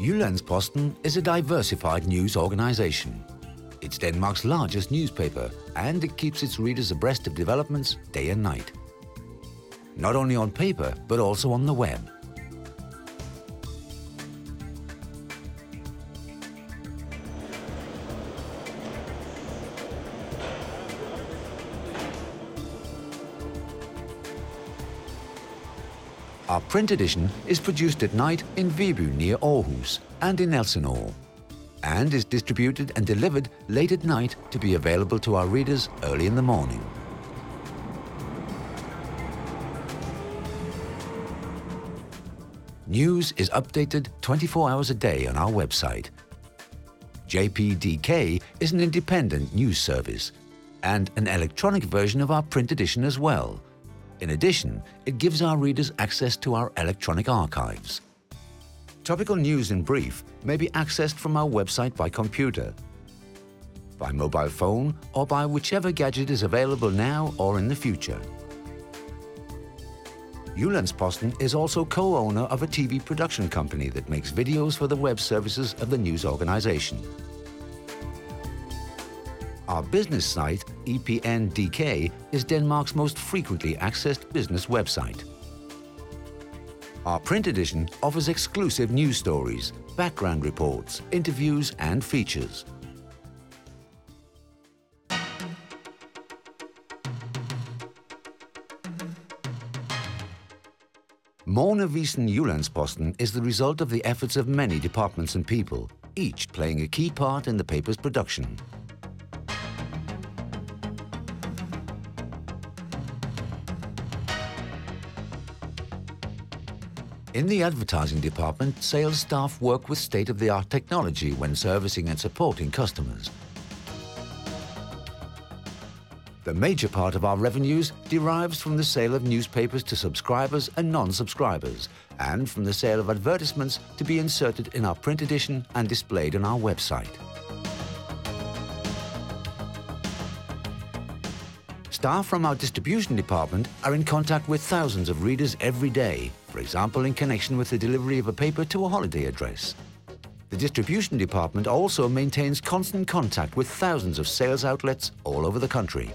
Jyllands is a diversified news organisation. It's Denmark's largest newspaper and it keeps its readers abreast of developments day and night. Not only on paper, but also on the web. Our print edition is produced at night in Viby near Aarhus and in Elsinore, and is distributed and delivered late at night to be available to our readers early in the morning. News is updated 24 hours a day on our website. JP.dk is an independent news service and an electronic version of our print edition as well. In addition, it gives our readers access to our electronic archives. Topical news in brief may be accessed from our website by computer, by mobile phone, or by whichever gadget is available now or in the future. Posten is also co-owner of a TV production company that makes videos for the web services of the news organization. Our business site, imagic.dk, is Denmark's most frequently accessed business website. Our print edition offers exclusive news stories, background reports, interviews and features. Multimedia Jyllands is the result of the efforts of many departments and people, each playing a key part in the paper's production. In the advertising department, sales staff work with state-of-the-art technology when servicing and supporting customers. The major part of our revenues derives from the sale of newspapers to subscribers and non-subscribers, and from the sale of advertisements to be inserted in our print edition and displayed on our website. Staff from our distribution department are in contact with thousands of readers every day, for example in connection with the delivery of a paper to a holiday address. The distribution department also maintains constant contact with thousands of sales outlets all over the country.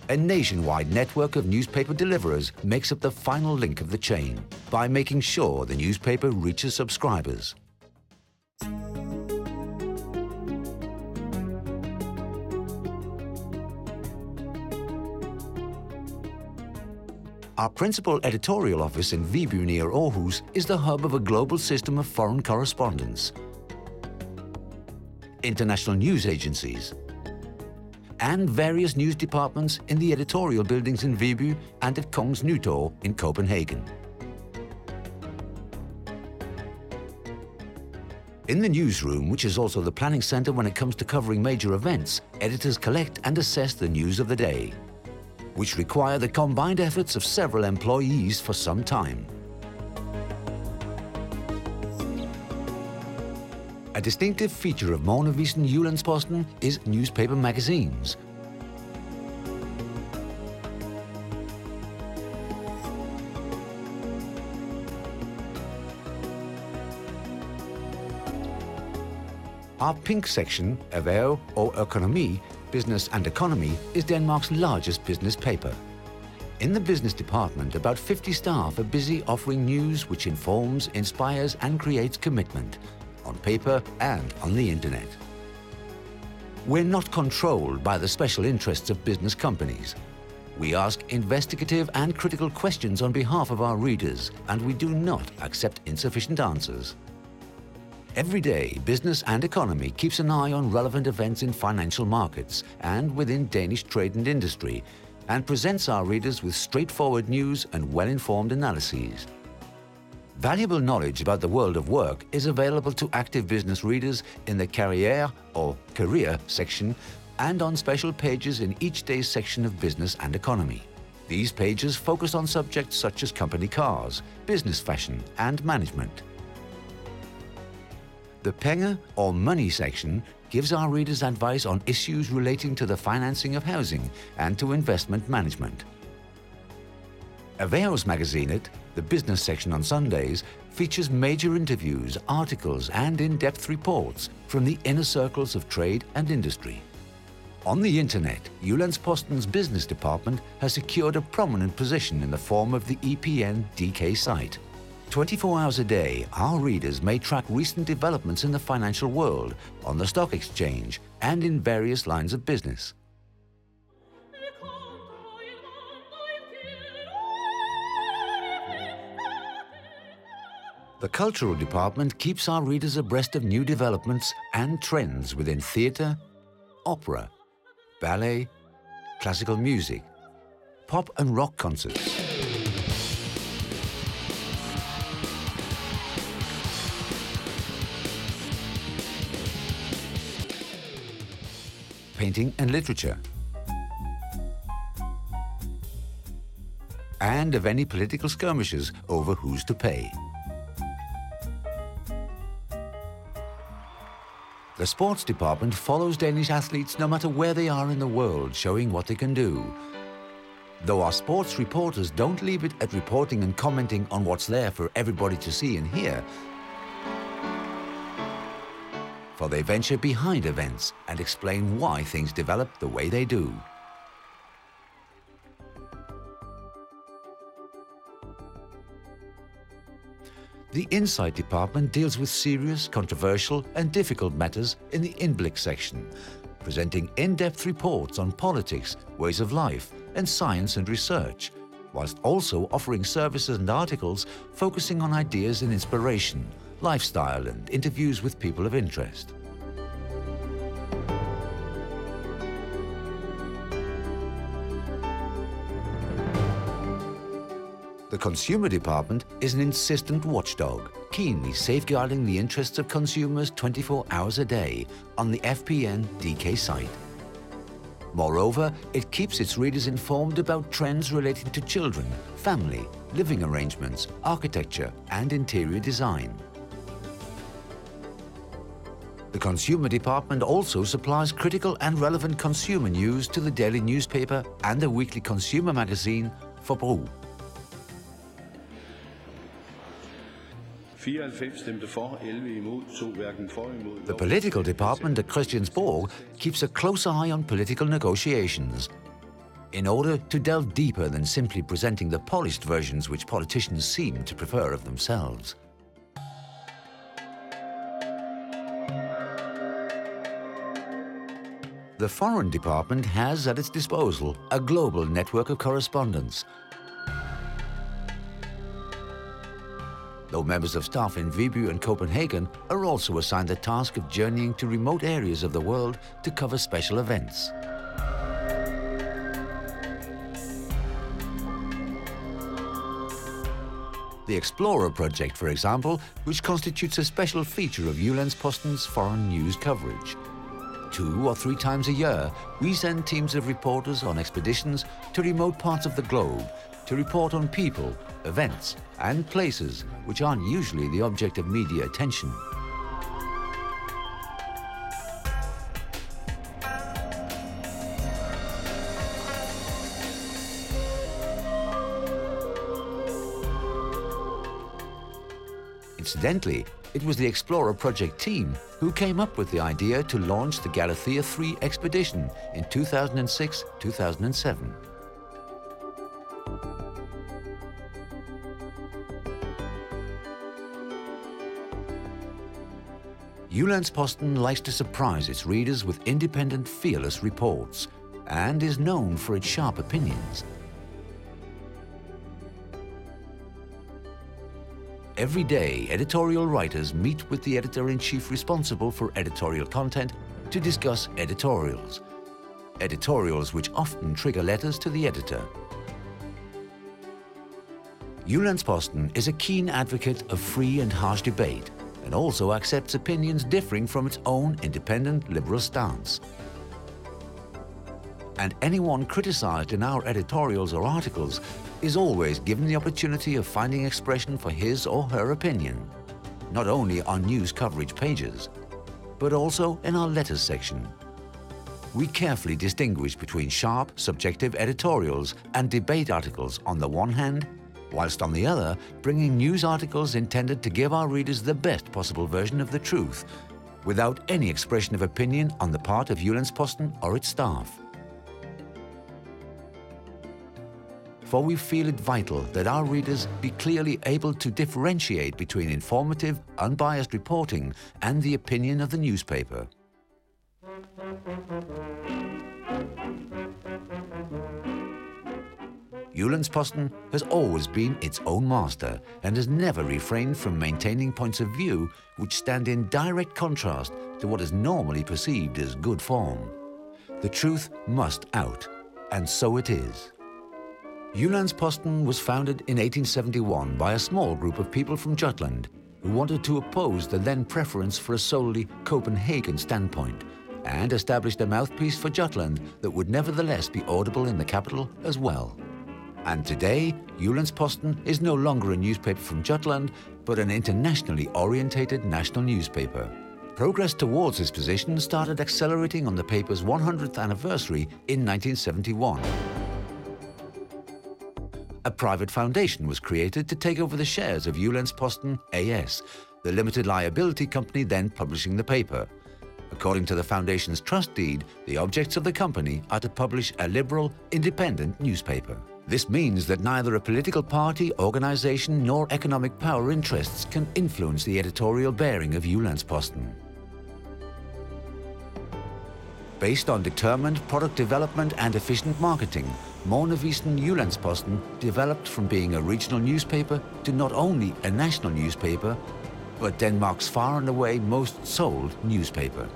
A nationwide network of newspaper deliverers makes up the final link of the chain by making sure the newspaper reaches subscribers. Our principal editorial office in Viby near Aarhus is the hub of a global system of foreign correspondence, international news agencies, and various news departments in the editorial buildings in Viby and at Kongens Nytorv in Copenhagen. In the newsroom, which is also the planning center when it comes to covering major events, editors collect and assess the news of the day, which require the combined efforts of several employees for some time. A distinctive feature of Multimedia Jyllands is newspaper magazines. Our pink section, Erhverv og Økonomi, Business and Economy, is Denmark's largest business paper. In the business department, about 50 staff are busy offering news which informs, inspires and creates commitment, on paper and on the internet. We're not controlled by the special interests of business companies. We ask investigative and critical questions on behalf of our readers, and we do not accept insufficient answers. Every day, Business and Economy keeps an eye on relevant events in financial markets and within Danish trade and industry, and presents our readers with straightforward news and well-informed analyses. Valuable knowledge about the world of work is available to active business readers in the Career or Career section and on special pages in each day's section of Business and Economy. These pages focus on subjects such as company cars, business fashion and management. The Penge or Money section gives our readers advice on issues relating to the financing of housing and to investment management. Aveo's magazine, the business section on Sundays, features major interviews, articles and in-depth reports from the inner circles of trade and industry. On the internet, Jyllands-Posten's business department has secured a prominent position in the form of the imagic.dk site. 24 hours a day, our readers may track recent developments in the financial world, on the stock exchange and in various lines of business. The cultural department keeps our readers abreast of new developments and trends within theatre, opera, ballet, classical music, pop and rock concerts. Painting and literature, and of any political skirmishes over who's to pay. The sports department follows Danish athletes no matter where they are in the world, showing what they can do. Though our sports reporters don't leave it at reporting and commenting on what's there for everybody to see and hear, for they venture behind events and explain why things develop the way they do. The Insight department deals with serious, controversial and difficult matters in the Inblick section, presenting in-depth reports on politics, ways of life and science and research, whilst also offering services and articles focusing on ideas and inspiration, lifestyle and interviews with people of interest. The Consumer Department is an insistent watchdog, keenly safeguarding the interests of consumers 24 hours a day on the FPN.dk site. Moreover, it keeps its readers informed about trends relating to children, family, living arrangements, architecture and interior design. The Consumer Department also supplies critical and relevant consumer news to the daily newspaper and the weekly consumer magazine Forbrug. 94 stemte for, 11 imod, 2 hverken for imod. The political department at Christiansborg keeps a close eye on political negotiations, in order to delve deeper than simply presenting the polished versions which politicians seem to prefer of themselves. The Foreign Department has at its disposal a global network of correspondents. Though members of staff in Viby and Copenhagen are also assigned the task of journeying to remote areas of the world to cover special events. The Explorer project, for example, which constitutes a special feature of Jyllands-Posten's foreign news coverage. 2 or 3 times a year, we send teams of reporters on expeditions to remote parts of the globe to report on people, events and places which aren't usually the object of media attention. Incidentally, it was the Explorer project team who came up with the idea to launch the Galathea 3 expedition in 2006-2007. Jyllands-Posten likes to surprise its readers with independent, fearless reports, and is known for its sharp opinions. Every day, editorial writers meet with the editor-in-chief responsible for editorial content to discuss editorials. Editorials which often trigger letters to the editor. Jyllands-Posten is a keen advocate of free and harsh debate, and also accepts opinions differing from its own independent liberal stance. And anyone criticized in our editorials or articles is always given the opportunity of finding expression for his or her opinion, not only on news coverage pages, but also in our letters section. we carefully distinguish between sharp, subjective editorials and debate articles on the one hand, whilst on the other, bringing news articles intended to give our readers the best possible version of the truth, without any expression of opinion on the part of Jyllands-Posten or its staff. For we feel it vital that our readers be clearly able to differentiate between informative, unbiased reporting and the opinion of the newspaper. Jyllands-Posten has always been its own master and has never refrained from maintaining points of view which stand in direct contrast to what is normally perceived as good form. The truth must out, and so it is. Jyllands-Posten was founded in 1871 by a small group of people from Jutland who wanted to oppose the then preference for a solely Copenhagen standpoint and established a mouthpiece for Jutland that would nevertheless be audible in the capital as well. And today, Jyllands-Posten is no longer a newspaper from Jutland, but an internationally orientated national newspaper. Progress towards this position started accelerating on the paper's 100th anniversary in 1971. A private foundation was created to take over the shares of Jyllands-Posten AS, the limited liability company then publishing the paper. According to the foundation's trust deed, the objects of the company are to publish a liberal, independent newspaper. This means that neither a political party, organization, nor economic power interests can influence the editorial bearing of Jyllands-Posten. Based on determined product development and efficient marketing, Multimedia Jyllands-Posten developed from being a regional newspaper to not only a national newspaper, but Denmark's far and away most sold newspaper.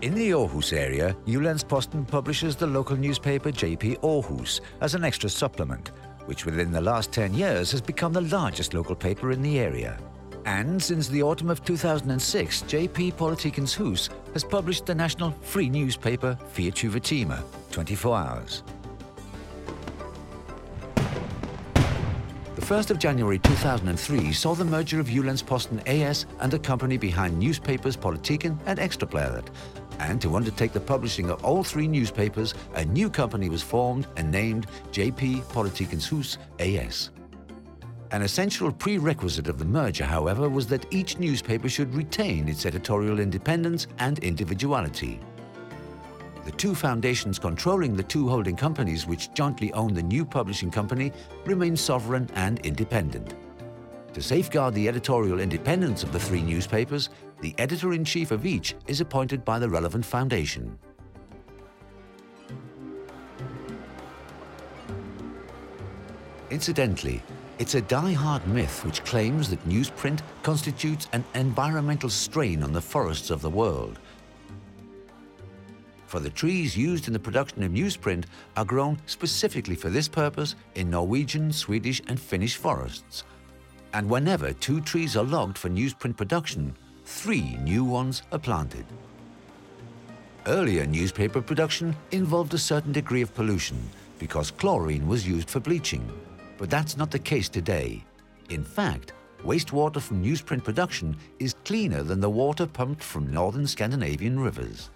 In the Aarhus area, Jyllands-Posten publishes the local newspaper JP Aarhus as an extra supplement, which within the last 10 years has become the largest local paper in the area. And since the autumn of 2006, JP Politikens Hus has published the national free newspaper 24 timer, 24 hours. The 1st of January 2003 saw the merger of Jyllands-Posten AS and the company behind newspapers Politiken and Ekstrabladet. And to undertake the publishing of all three newspapers, a new company was formed and named JP Politikens Hus AS. An essential prerequisite of the merger, however, was that each newspaper should retain its editorial independence and individuality. The two foundations controlling the two holding companies which jointly own the new publishing company remain sovereign and independent. To safeguard the editorial independence of the three newspapers, the editor-in-chief of each is appointed by the relevant foundation. Incidentally, it's a die-hard myth which claims that newsprint constitutes an environmental strain on the forests of the world. For the trees used in the production of newsprint are grown specifically for this purpose in Norwegian, Swedish and Finnish forests. And whenever 2 trees are logged for newsprint production, 3 new ones are planted. Earlier newspaper production involved a certain degree of pollution because chlorine was used for bleaching. But that's not the case today. In fact, wastewater from newsprint production is cleaner than the water pumped from northern Scandinavian rivers.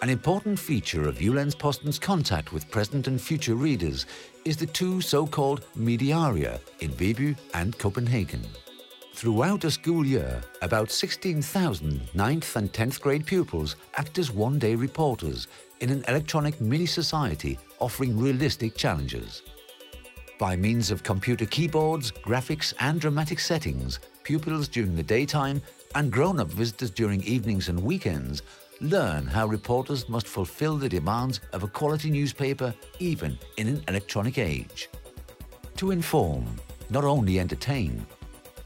An important feature of Jyllands-Posten's contact with present and future readers is the 2 so-called mediaria in Viby and Copenhagen. Throughout a school year, about 16,000 9th and 10th grade pupils act as one-day reporters in an electronic mini-society offering realistic challenges. By means of computer keyboards, graphics and dramatic settings, pupils during the daytime and grown-up visitors during evenings and weekends learn how reporters must fulfill the demands of a quality newspaper even in an electronic age. To inform, not only entertain,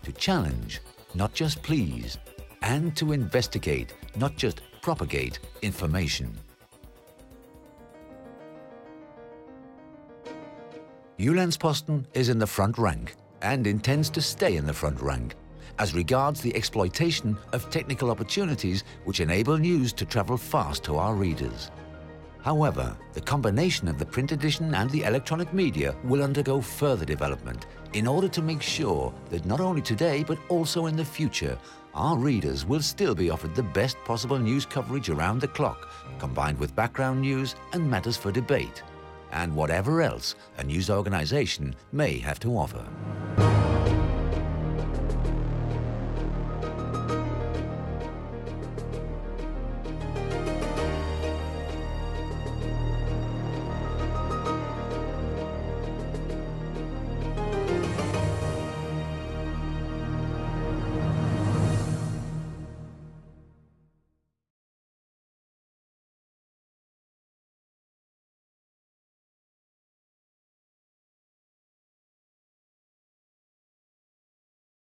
to challenge, not just please, and to investigate, not just propagate information. Jyllands-Posten is in the front rank and intends to stay in the front rank as regards the exploitation of technical opportunities which enable news to travel fast to our readers. However, the combination of the print edition and the electronic media will undergo further development in order to make sure that not only today but also in the future, our readers will still be offered the best possible news coverage around the clock, combined with background news and matters for debate, and whatever else a news organization may have to offer.